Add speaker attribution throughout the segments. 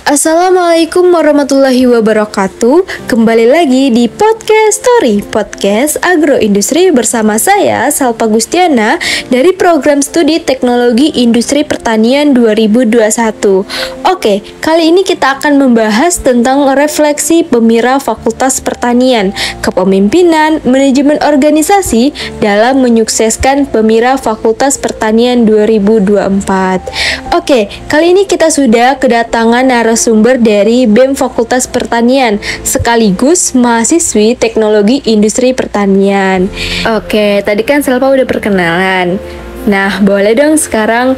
Speaker 1: Assalamualaikum warahmatullahi wabarakatuh. Kembali lagi di Podcast Story, podcast agroindustri bersama saya Salpa Gustiana dari Program Studi Teknologi Industri Pertanian 2021. Oke, kali ini kita akan membahas tentang refleksi Pemira Fakultas Pertanian, kepemimpinan, manajemen organisasi dalam menyukseskan Pemira Fakultas Pertanian 2024. Oke, kali ini kita sudah kedatangan narasumber dari BEM Fakultas Pertanian sekaligus mahasiswi Teknologi Industri Pertanian. Oke, tadi kan Selva udah perkenalan. Nah, boleh dong sekarang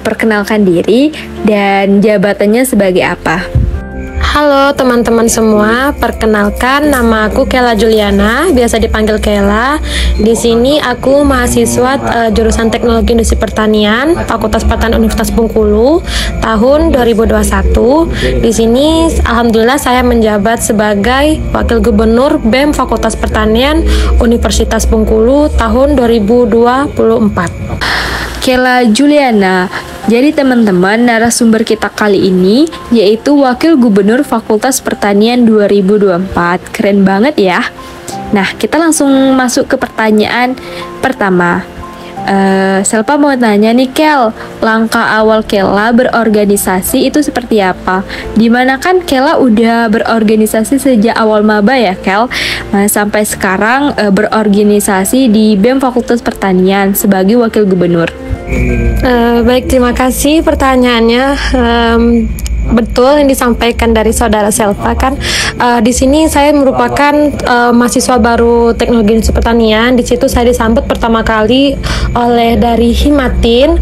Speaker 1: perkenalkan diri dan jabatannya sebagai apa?
Speaker 2: Halo teman-teman semua, perkenalkan nama aku Kela Juliana, biasa dipanggil Kela. Di sini aku mahasiswa jurusan Teknologi Industri Pertanian, Fakultas Pertanian Universitas Bengkulu, tahun 2021. Di sini alhamdulillah saya menjabat sebagai Wakil Gubernur BEM Fakultas Pertanian Universitas Bengkulu tahun 2024.
Speaker 1: Kela Juliana. Jadi teman-teman, narasumber kita kali ini yaitu Wakil Gubernur Fakultas Pertanian 2024. Keren banget ya. Nah, kita langsung masuk ke pertanyaan pertama. Selpa mau tanya nih Kel, langkah awal Kela berorganisasi itu seperti apa? Dimana kan Kela udah berorganisasi sejak awal maba ya Kel, sampai sekarang berorganisasi di BEM Fakultas Pertanian sebagai Wakil Gubernur.
Speaker 2: Baik, terima kasih pertanyaannya. Betul yang disampaikan dari saudara Selva kan. Di sini saya merupakan mahasiswa baru Teknologi Industri Pertanian. Di situ saya disambut pertama kali oleh dari Himatin.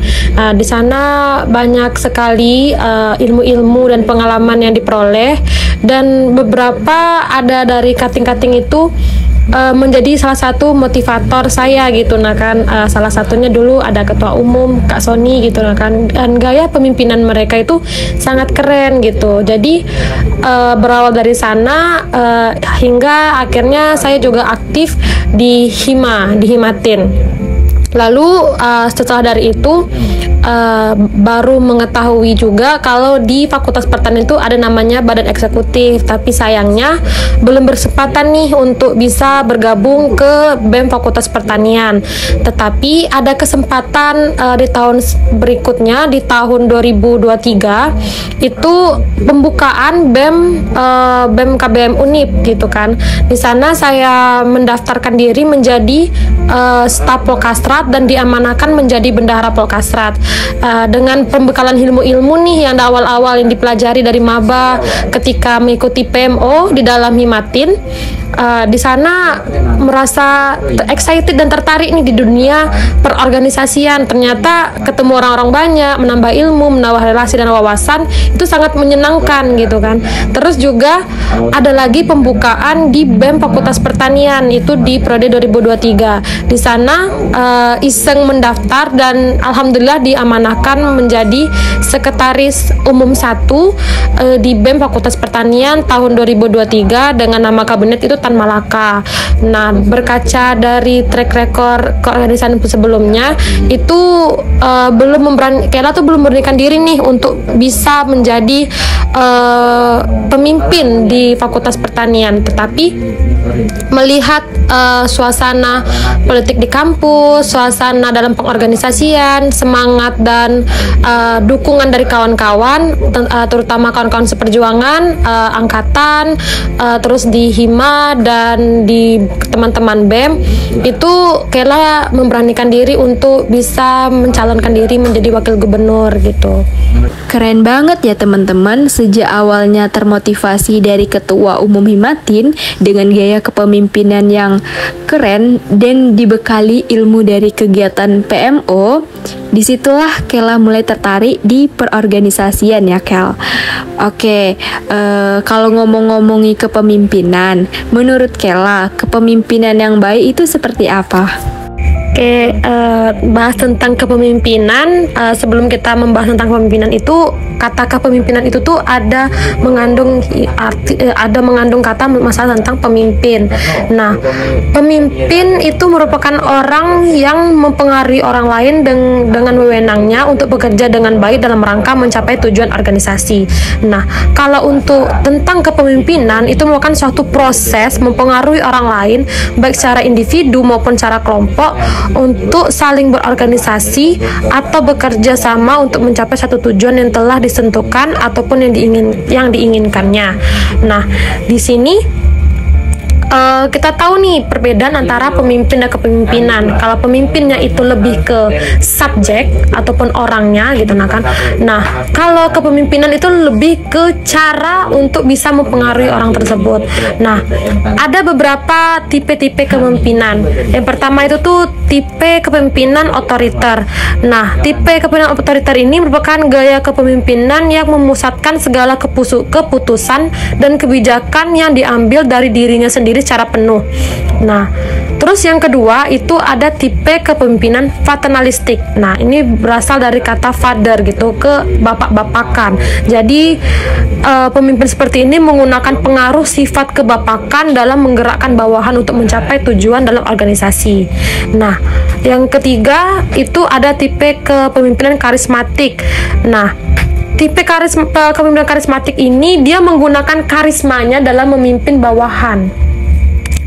Speaker 2: Di sana banyak sekali ilmu-ilmu dan pengalaman yang diperoleh, dan beberapa ada dari kating-kating itu menjadi salah satu motivator saya gitu. Nah kan salah satunya dulu ada ketua umum Kak Sony gitu. Nah kan, dan gaya pemimpinan mereka itu sangat keren gitu. Jadi berawal dari sana hingga akhirnya saya juga aktif di Himatin. Lalu setelah dari itu baru mengetahui juga kalau di Fakultas Pertanian itu ada namanya Badan Eksekutif, tapi sayangnya belum berkesempatan nih untuk bisa bergabung ke BEM Fakultas Pertanian. Tetapi ada kesempatan di tahun berikutnya, di tahun 2023 itu pembukaan BEM KBM Unip gitu kan. Di sana saya mendaftarkan diri menjadi staf Polkastrat dan diamanahkan menjadi bendahara Polkastrat. Dengan pembekalan ilmu-ilmu nih yang awal-awal yang dipelajari dari maba ketika mengikuti PMO di dalam Himatin, di sana merasa excited dan tertarik nih di dunia perorganisasian. Ternyata ketemu orang-orang banyak, menambah ilmu, menambah relasi dan wawasan, itu sangat menyenangkan gitu kan. Terus juga ada lagi pembukaan di BEM Fakultas Pertanian itu di periode 2023. Di sana iseng mendaftar dan alhamdulillah diamanahkan menjadi sekretaris umum 1 di BEM Fakultas Pertanian tahun 2023 dengan nama kabinet itu Tan Malaka. Nah, berkaca dari track record keorganisasian sebelumnya itu Kela tuh belum memberanikan diri nih untuk bisa menjadi pemimpin di Fakultas Pertanian, tetapi melihat suasana politik di kampus, suasana dalam pengorganisasian, semangat dan dukungan dari kawan-kawan, terutama kawan-kawan seperjuangan, angkatan, terus di Hima dan di teman-teman BEM, itu Kela memberanikan diri untuk bisa mencalonkan diri menjadi wakil gubernur gitu.
Speaker 1: Keren banget ya teman-teman, sejak awalnya termotivasi dari ketua umum Himatin dengan gaya kepemimpinan yang keren dan dibekali ilmu dari kegiatan PMO, disitulah Kela mulai tertarik di perorganisasian ya Kel. Oke, kalau ngomong-ngomongi kepemimpinan, menurut Kela, kepemimpinan yang baik itu seperti apa?
Speaker 2: Oke, bahas tentang kepemimpinan. Sebelum kita membahas tentang kepemimpinan itu, kata kepemimpinan itu tuh ada mengandung kata masalah tentang pemimpin. Nah, pemimpin itu merupakan orang yang mempengaruhi orang lain dengan wewenangnya untuk bekerja dengan baik dalam rangka mencapai tujuan organisasi. Nah, kalau untuk tentang kepemimpinan itu merupakan suatu proses mempengaruhi orang lain baik secara individu maupun secara kelompok untuk saling berorganisasi atau bekerja sama untuk mencapai satu tujuan yang telah ditentukan ataupun yang diinginkannya. Nah, di sini kita tahu nih perbedaan antara pemimpin dan kepemimpinan. Kalau pemimpinnya itu lebih ke subjek ataupun orangnya gitu kan. Nah, kalau kepemimpinan itu lebih ke cara untuk bisa mempengaruhi orang tersebut. Nah, ada beberapa tipe-tipe kepemimpinan. Yang pertama itu tuh tipe kepemimpinan otoriter. Nah, tipe kepemimpinan otoriter ini merupakan gaya kepemimpinan yang memusatkan segala keputusan dan kebijakan yang diambil dari dirinya sendiri secara penuh. Nah, terus yang kedua itu ada tipe kepemimpinan paternalistik. Nah, ini berasal dari kata father gitu, ke bapak-bapakan. Jadi pemimpin seperti ini menggunakan pengaruh sifat kebapakan dalam menggerakkan bawahan untuk mencapai tujuan dalam organisasi. Nah, yang ketiga itu ada tipe kepemimpinan karismatik. Nah, tipe kepemimpinan karismatik ini dia menggunakan karismanya dalam memimpin bawahan.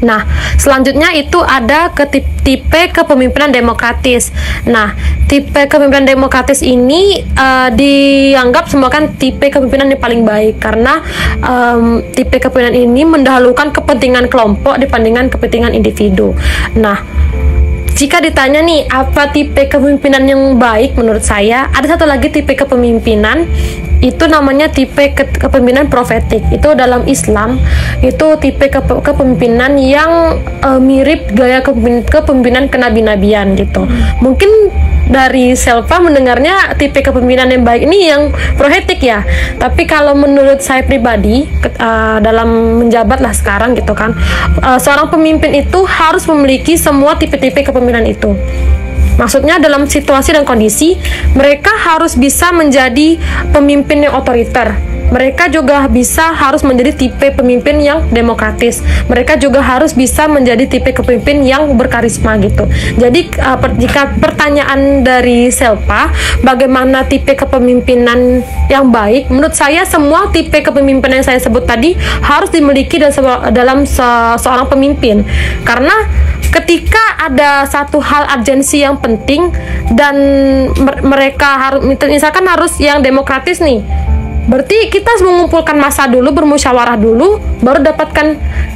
Speaker 2: Nah, selanjutnya itu ada tipe kepemimpinan demokratis. Nah, tipe kepemimpinan demokratis ini dianggap sebagai tipe kepemimpinan yang paling baik karena tipe kepemimpinan ini mendahulukan kepentingan kelompok dibandingkan kepentingan individu. Nah, jika ditanya nih apa tipe kepemimpinan yang baik menurut saya, ada satu lagi tipe kepemimpinan, itu namanya tipe kepemimpinan profetik. Itu dalam Islam itu tipe kepemimpinan yang mirip gaya kepemimpinan kenabi-nabian gitu. Mungkin dari Selva mendengarnya tipe kepemimpinan yang baik ini yang profetik ya. Tapi kalau menurut saya pribadi dalam menjabat lah sekarang gitu kan, seorang pemimpin itu harus memiliki semua tipe-tipe kepemimpinan itu. Maksudnya dalam situasi dan kondisi mereka harus bisa menjadi pemimpin yang otoriter. Mereka juga harus menjadi tipe pemimpin yang demokratis. Mereka juga harus bisa menjadi tipe kepemimpin yang berkarisma gitu. Jadi jika pertanyaan dari Selva, bagaimana tipe kepemimpinan yang baik? Menurut saya semua tipe kepemimpinan yang saya sebut tadi harus dimiliki dalam seorang pemimpin. Karena ketika ada satu hal urgensi yang penting dan mereka harus, misalkan harus yang demokratis nih, berarti kita harus mengumpulkan massa dulu, bermusyawarah dulu,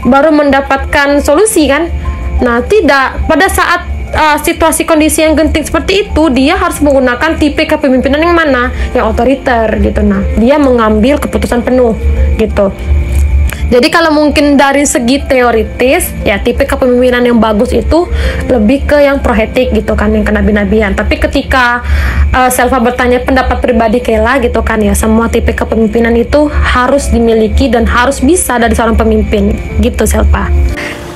Speaker 2: baru mendapatkan solusi kan. Nah, tidak, pada saat situasi kondisi yang genting seperti itu, dia harus menggunakan tipe kepemimpinan yang mana? Yang otoriter gitu. Nah, dia mengambil keputusan penuh gitu. Jadi kalau mungkin dari segi teoritis, ya tipe kepemimpinan yang bagus itu lebih ke yang prohetik gitu kan, yang kenabi-nabian. Tapi ketika Selva bertanya pendapat pribadi Kela gitu kan ya, semua tipe kepemimpinan itu harus dimiliki dan harus bisa dari seorang pemimpin gitu Selva.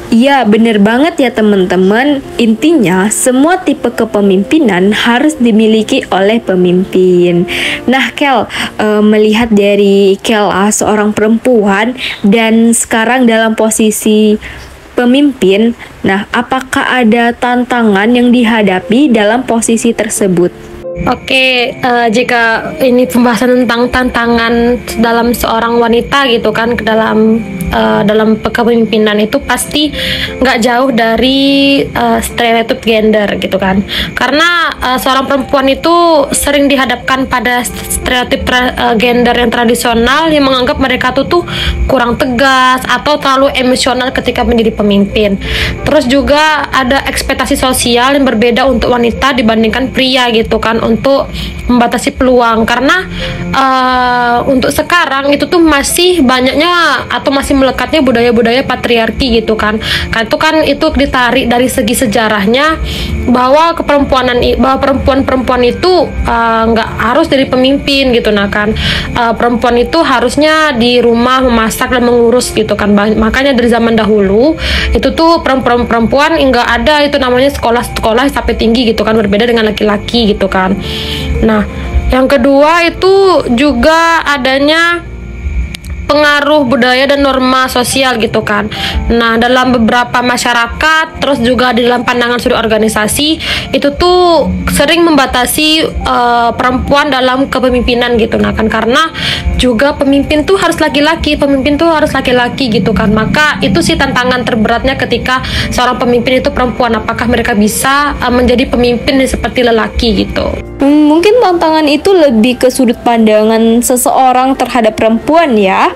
Speaker 1: Iya, bener banget ya teman-teman. Intinya, semua tipe kepemimpinan harus dimiliki oleh pemimpin. Nah, Kel, melihat dari Kela seorang perempuan dan sekarang dalam posisi pemimpin, nah, apakah ada tantangan yang dihadapi dalam posisi tersebut?
Speaker 2: Oke, jika ini pembahasan tentang tantangan dalam seorang wanita gitu kan, dalam kepemimpinan itu pasti nggak jauh dari stereotip gender gitu kan. Karena seorang perempuan itu sering dihadapkan pada stereotip gender yang tradisional yang menganggap mereka tuh kurang tegas atau terlalu emosional ketika menjadi pemimpin. Terus juga ada ekspektasi sosial yang berbeda untuk wanita dibandingkan pria gitu kan, untuk membatasi peluang. Karena untuk sekarang itu tuh masih banyaknya atau masih melekatnya budaya-budaya patriarki gitu kan. Itu ditarik dari segi sejarahnya bahwa bahwa perempuan itu nggak harus jadi pemimpin gitu. Nah kan perempuan itu harusnya di rumah memasak dan mengurus gitu kan. Makanya dari zaman dahulu itu tuh perempuan nggak ada itu namanya sekolah sampai tinggi gitu kan, berbeda dengan laki-laki gitu kan. Nah, yang kedua itu juga adanya pengaruh budaya dan norma sosial gitu kan. Nah, dalam beberapa masyarakat, terus juga di dalam pandangan sudut organisasi, itu tuh sering membatasi perempuan dalam kepemimpinan gitu. Nah kan, karena juga pemimpin tuh harus laki-laki gitu kan. Maka itu sih tantangan terberatnya ketika seorang pemimpin itu perempuan. Apakah mereka bisa menjadi pemimpin seperti lelaki gitu?
Speaker 1: Mungkin tantangan itu lebih ke sudut pandangan seseorang terhadap perempuan ya.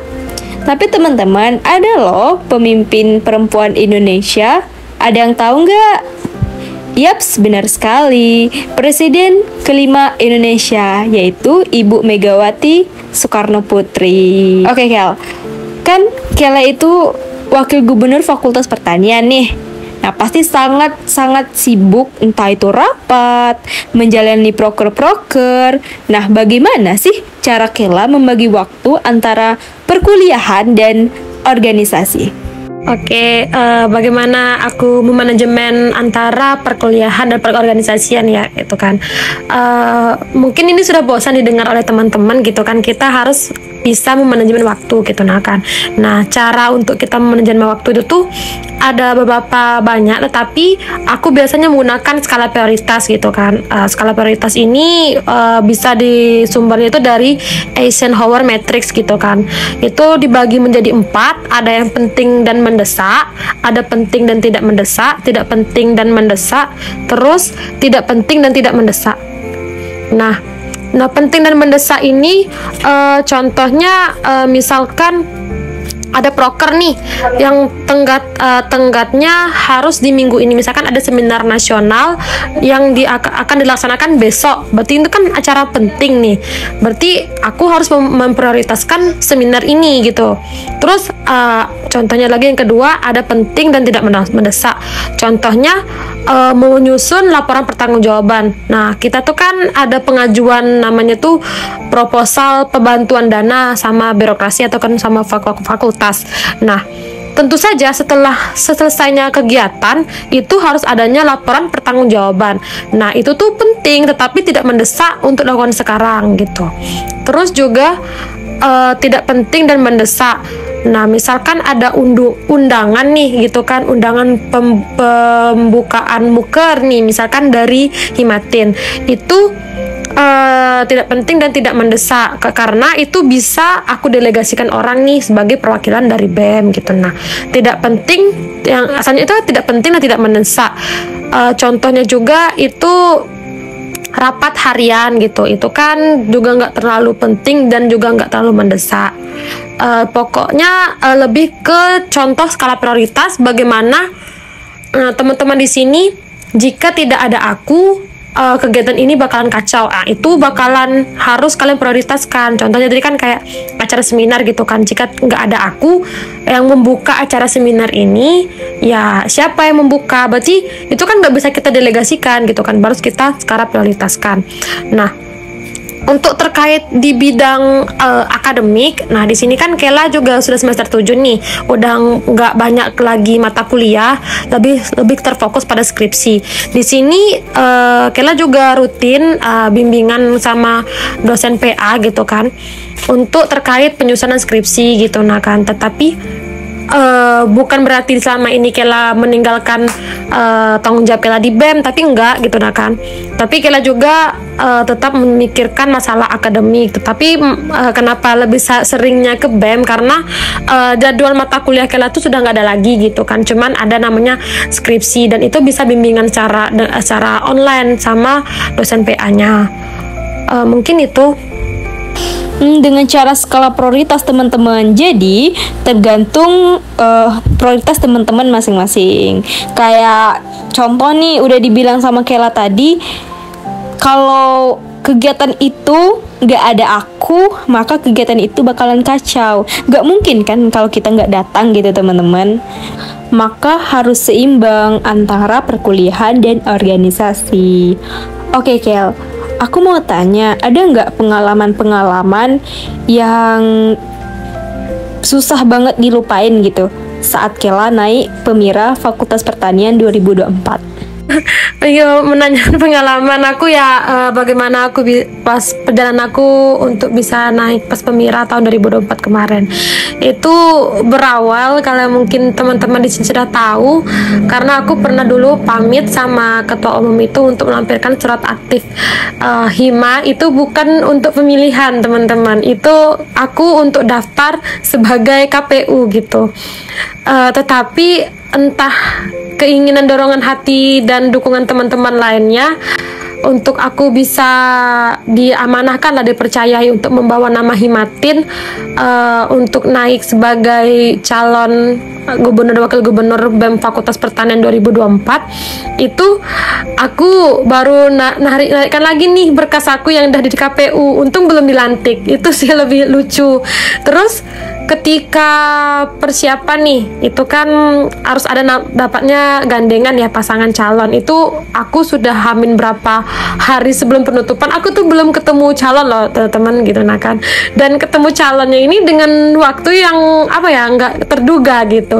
Speaker 1: Tapi teman-teman, ada loh pemimpin perempuan Indonesia. Ada yang tahu nggak? Yaps, benar sekali. Presiden kelima Indonesia, yaitu Ibu Megawati Soekarno Putri. Oke, Kel. Kan Kela itu wakil gubernur Fakultas Pertanian nih. Nah, pasti sangat sibuk, entah itu rapat, menjalani proker-proker. Nah, bagaimana sih cara Kela membagi waktu antara perkuliahan dan organisasi?
Speaker 2: Oke, bagaimana aku memanajemen antara perkuliahan dan perorganisasian ya, itu kan. Mungkin ini sudah bosan didengar oleh teman-teman gitu kan. Kita harus bisa memanajemen waktu gitu nah kan. Nah, cara untuk kita memanajemen waktu itu tuh ada beberapa banyak, tetapi aku biasanya menggunakan skala prioritas gitu kan. Skala prioritas ini bisa disumbernya itu dari Eisenhower Matrix gitu kan. Itu dibagi menjadi 4, ada yang penting dan mendesak, ada penting dan tidak mendesak, tidak penting dan mendesak, terus tidak penting dan tidak mendesak. Nah, penting dan mendesak ini contohnya misalkan ada proker nih yang tenggatnya harus di minggu ini, misalkan ada seminar nasional yang akan dilaksanakan besok, berarti itu kan acara penting nih, berarti aku harus memprioritaskan seminar ini gitu. Terus contohnya lagi yang kedua, ada penting dan tidak mendesak, contohnya menyusun laporan pertanggungjawaban. Nah, kita tuh kan ada pengajuan namanya tuh proposal pembantuan dana sama birokrasi atau kan sama fakultas. Nah, tentu saja setelah selesainya kegiatan itu harus adanya laporan pertanggungjawaban. Nah, itu tuh penting tetapi tidak mendesak untuk dilakukan sekarang gitu. Terus juga tidak penting dan mendesak. Nah, misalkan ada undangan nih gitu kan, undangan pembukaan muker nih misalkan dari Himatin. Itu tidak penting dan tidak mendesak karena itu bisa aku delegasikan orang nih sebagai perwakilan dari BEM gitu. Nah, tidak penting yang asalnya itu tidak penting dan tidak mendesak. Contohnya juga itu rapat harian gitu, itu kan juga nggak terlalu penting dan juga nggak terlalu mendesak. Pokoknya lebih ke contoh skala prioritas bagaimana teman-teman di sini jika tidak ada aku kegiatan ini bakalan kacau. Itu bakalan harus kalian prioritaskan. Contohnya tadi kan kayak acara seminar gitu kan, jika nggak ada aku yang membuka acara seminar ini, ya siapa yang membuka, berarti itu kan nggak bisa kita delegasikan gitu kan, harus kita sekarang prioritaskan. Nah, untuk terkait di bidang akademik, nah di sini kan Kela juga sudah semester 7 nih, udah nggak banyak lagi mata kuliah, lebih terfokus pada skripsi. Di sini Kela juga rutin bimbingan sama dosen PA gitu kan, untuk terkait penyusunan skripsi gitu nah kan. Tetapi bukan berarti selama ini Kela meninggalkan tanggung jawab Kela di BEM, tapi enggak gitu nah kan. Tapi Kela juga tetap memikirkan masalah akademik. Tetapi kenapa lebih seringnya ke BEM, karena jadwal mata kuliah Kela tuh sudah nggak ada lagi gitu kan. Cuman ada namanya skripsi dan itu bisa bimbingan secara online sama dosen PA-nya. Mungkin itu.
Speaker 1: Dengan cara skala prioritas teman-teman, jadi tergantung prioritas teman-teman masing-masing. Kayak contoh nih udah dibilang sama Kela tadi, kalau kegiatan itu nggak ada aku, maka kegiatan itu bakalan kacau. Nggak mungkin kan kalau kita nggak datang gitu teman-teman. Maka harus seimbang antara perkuliahan dan organisasi. Oke Kel, aku mau tanya, ada nggak pengalaman-pengalaman yang susah banget dilupain gitu saat Kela naik Pemira Fakultas Pertanian 2024?
Speaker 2: Iya, menanyakan pengalaman aku ya, bagaimana aku pas perjalanan aku untuk bisa naik pas Pemira tahun 2024 kemarin. Itu berawal, kalau mungkin teman-teman di sini sudah tahu, karena aku pernah dulu pamit sama ketua umum itu untuk melampirkan surat aktif HIMA. Itu bukan untuk pemilihan teman-teman, itu aku untuk daftar sebagai KPU gitu. Tetapi entah keinginan, dorongan hati dan dukungan teman-teman lainnya untuk aku bisa diamanahkan lah, dipercayai untuk membawa nama Himatin untuk naik sebagai calon gubernur dan wakil gubernur BEM Fakultas Pertanian 2024. Itu aku baru naikkan lagi nih berkas aku yang udah di KPU, untung belum dilantik. Itu sih lebih lucu. Terus ketika persiapan nih, itu kan harus ada dapatnya gandengan ya, pasangan calon. Itu aku sudah hamin berapa hari sebelum penutupan, aku tuh belum ketemu calon loh teman-teman gitu, nah kan. Dan ketemu calonnya ini dengan waktu yang apa ya, nggak terduga gitu.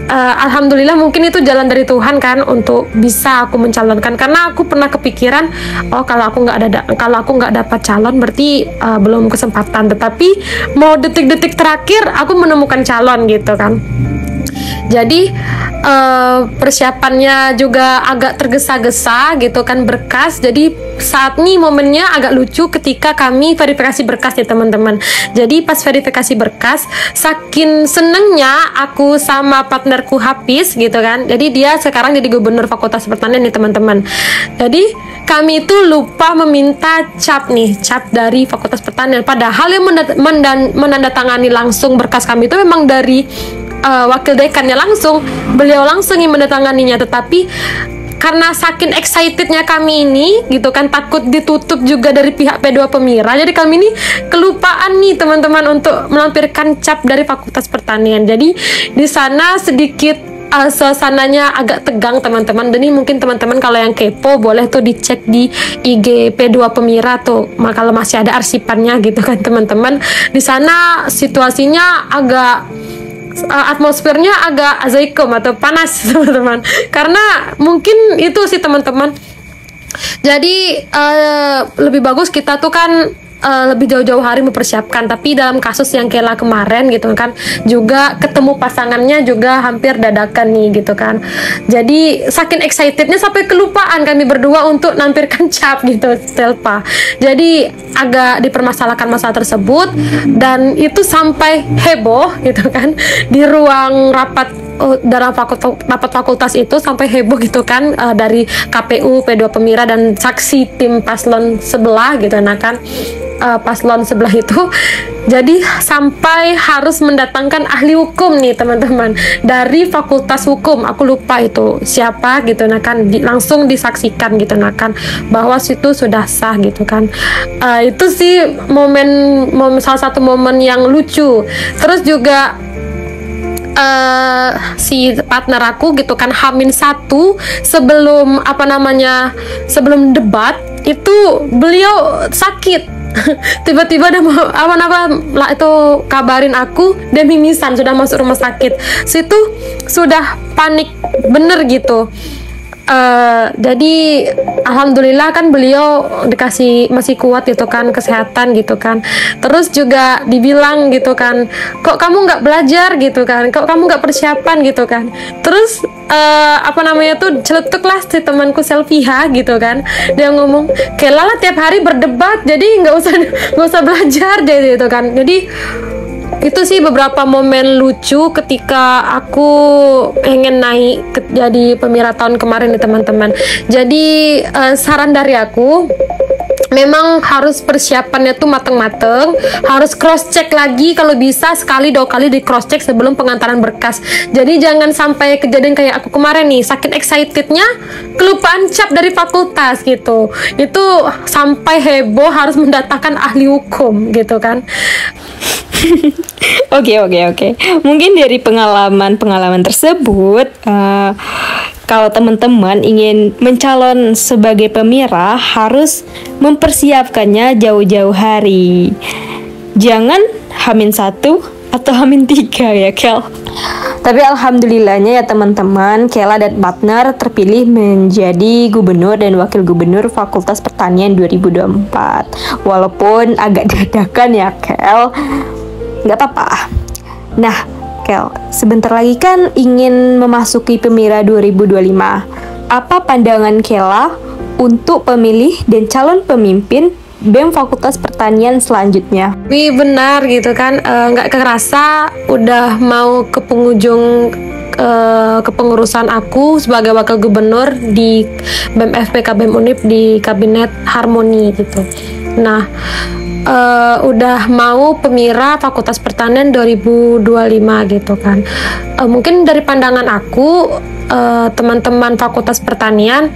Speaker 2: Alhamdulillah, mungkin itu jalan dari Tuhan kan untuk bisa aku mencalonkan, karena aku pernah kepikiran, oh kalau aku nggak dapat calon berarti belum kesempatan. Tetapi mau detik-detik terakhir aku menemukan calon gitu kan. Jadi persiapannya juga agak tergesa-gesa gitu kan, berkas. Jadi saat ini momennya agak lucu ketika kami verifikasi berkas ya teman-teman. Jadi pas verifikasi berkas, saking senengnya aku sama partnerku Hafiz gitu kan. Jadi dia sekarang jadi gubernur Fakultas Pertanian nih teman-teman. Jadi kami itu lupa meminta cap dari Fakultas Pertanian. Padahal yang menandatangani langsung berkas kami itu memang dari wakil dekannya langsung, beliau langsung yang menandatanganinya. Tetapi karena saking excitednya kami ini gitu kan, takut ditutup juga dari pihak P2 Pemira, jadi kami ini kelupaan nih teman-teman untuk melampirkan cap dari Fakultas Pertanian. Jadi di sana sedikit suasananya agak tegang teman-teman. Dan ini mungkin teman-teman kalau yang kepo boleh tuh dicek di IG P2 Pemira tuh, kalau masih ada arsipannya gitu kan teman-teman. Di sana situasinya agak atmosfernya agak azaikum atau panas teman-teman, karena mungkin itu sih teman-teman. Jadi lebih bagus kita tuh kan lebih jauh-jauh hari mempersiapkan. Tapi dalam kasus yang Kela kemarin gitu kan, juga ketemu pasangannya juga hampir dadakan nih gitu kan. Jadi saking excitednya sampai kelupaan kami berdua untuk nampilkan cap gitu Selpa. Jadi agak dipermasalahkan masalah tersebut, dan itu sampai heboh gitu kan di ruang rapat dalam rapat fakultas itu, sampai heboh gitu kan dari KPU, P2 Pemira dan saksi tim paslon sebelah gitu, nah kan paslon sebelah itu. Jadi sampai harus mendatangkan ahli hukum nih teman-teman dari Fakultas Hukum, aku lupa itu siapa gitu, nah kan langsung disaksikan gitu, nah kan bahwa situ sudah sah gitu kan. Itu sih momen salah satu momen yang lucu. Terus juga si partner aku gitu kan, H-1 sebelum sebelum debat itu beliau sakit. Tiba-tiba ada lah itu kabarin aku, dia mimisan, sudah masuk rumah sakit. Situ sudah panik bener gitu. Jadi alhamdulillah kan beliau dikasih masih kuat gitu kan, kesehatan gitu kan. Terus juga dibilang gitu kan, kok kamu nggak belajar gitu kan, kok kamu nggak persiapan gitu kan. Terus celetuk lah si temanku Selviha gitu kan, dia ngomong, Kela lah tiap hari berdebat, jadi nggak usah belajar deh gitu kan. Jadi itu sih beberapa momen lucu ketika aku pengen naik jadi Pemira tahun kemarin nih teman-teman. Jadi saran dari aku, memang harus persiapannya tuh mateng-mateng, harus cross check lagi kalau bisa sekali 2 kali di cross check sebelum pengantaran berkas. Jadi jangan sampai kejadian kayak aku kemarin nih, saking excitednya kelupaan cap dari fakultas gitu. Itu sampai heboh harus mendatangkan ahli hukum gitu kan.
Speaker 3: Oke. Mungkin dari pengalaman tersebut, kalau teman-teman ingin mencalon sebagai pemirah, harus mempersiapkannya jauh-jauh hari. Jangan H-1 atau H-3 ya, Kel. Tapi alhamdulillahnya ya teman-teman, Kela dan partner terpilih menjadi gubernur dan wakil gubernur Fakultas Pertanian 2024. Walaupun agak dadakan ya, Kel. Nggak apa-apa. Nah, Kel, sebentar lagi kan ingin memasuki Pemira 2025. Apa pandangan Kela untuk pemilih dan calon pemimpin BEM Fakultas Pertanian selanjutnya?
Speaker 2: Wih, benar gitu kan, nggak kerasa udah mau ke penghujung kepengurusan aku sebagai wakil gubernur di BEM FPK BEM Unip di Kabinet Harmoni gitu. Nah, udah mau Pemira Fakultas Pertanian 2025 gitu kan. Mungkin dari pandangan aku, teman-teman Fakultas Pertanian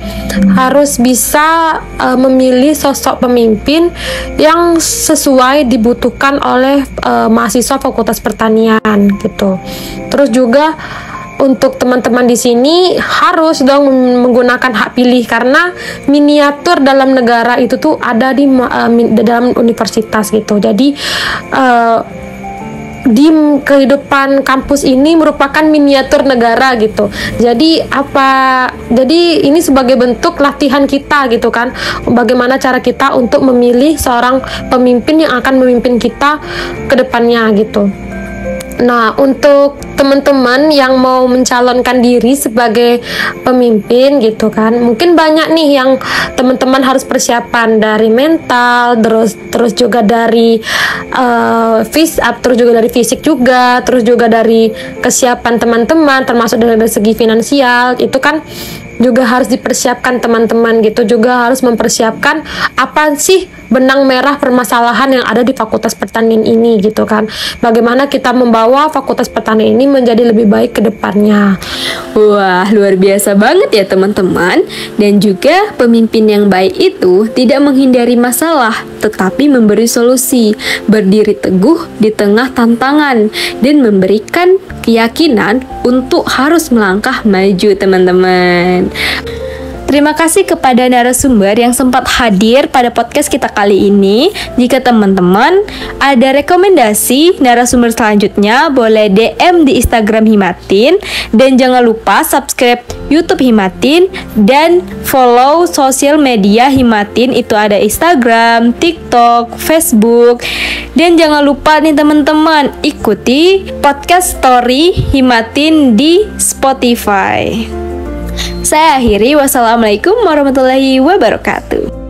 Speaker 2: harus bisa memilih sosok pemimpin yang sesuai dibutuhkan oleh mahasiswa Fakultas Pertanian gitu. Terus juga untuk teman-teman di sini harus dong menggunakan hak pilih, karena miniatur dalam negara itu tuh ada di dalam universitas gitu. Jadi di kehidupan kampus ini merupakan miniatur negara gitu. Jadi ini sebagai bentuk latihan kita gitu kan, bagaimana cara kita untuk memilih seorang pemimpin yang akan memimpin kita ke depannya gitu. Nah, untuk teman-teman yang mau mencalonkan diri sebagai pemimpin gitu kan, mungkin banyak nih yang teman-teman harus persiapan dari mental, terus juga dari terus juga dari fisik juga, terus juga dari kesiapan teman-teman, termasuk dari segi finansial. Itu kan juga harus dipersiapkan teman-teman gitu. Juga harus mempersiapkan apa sih benang merah permasalahan yang ada di Fakultas Pertanian ini gitu kan. Bagaimana kita membawa Fakultas Pertanian ini menjadi lebih baik ke depannya.
Speaker 3: Wah, luar biasa banget ya teman-teman. Dan juga pemimpin yang baik itu tidak menghindari masalah, tetapi memberi solusi, berdiri teguh di tengah tantangan, dan memberikan keyakinan untuk harus melangkah maju teman-teman. Terima kasih kepada narasumber yang sempat hadir pada podcast kita kali ini. Jika teman-teman ada rekomendasi narasumber selanjutnya, boleh DM di Instagram Himatin. Dan jangan lupa subscribe YouTube Himatin dan follow sosial media Himatin. Itu ada Instagram, TikTok, Facebook. Dan jangan lupa nih teman-teman, ikuti podcast story Himatin di Spotify. Saya akhiri, wassalamualaikum warahmatullahi wabarakatuh.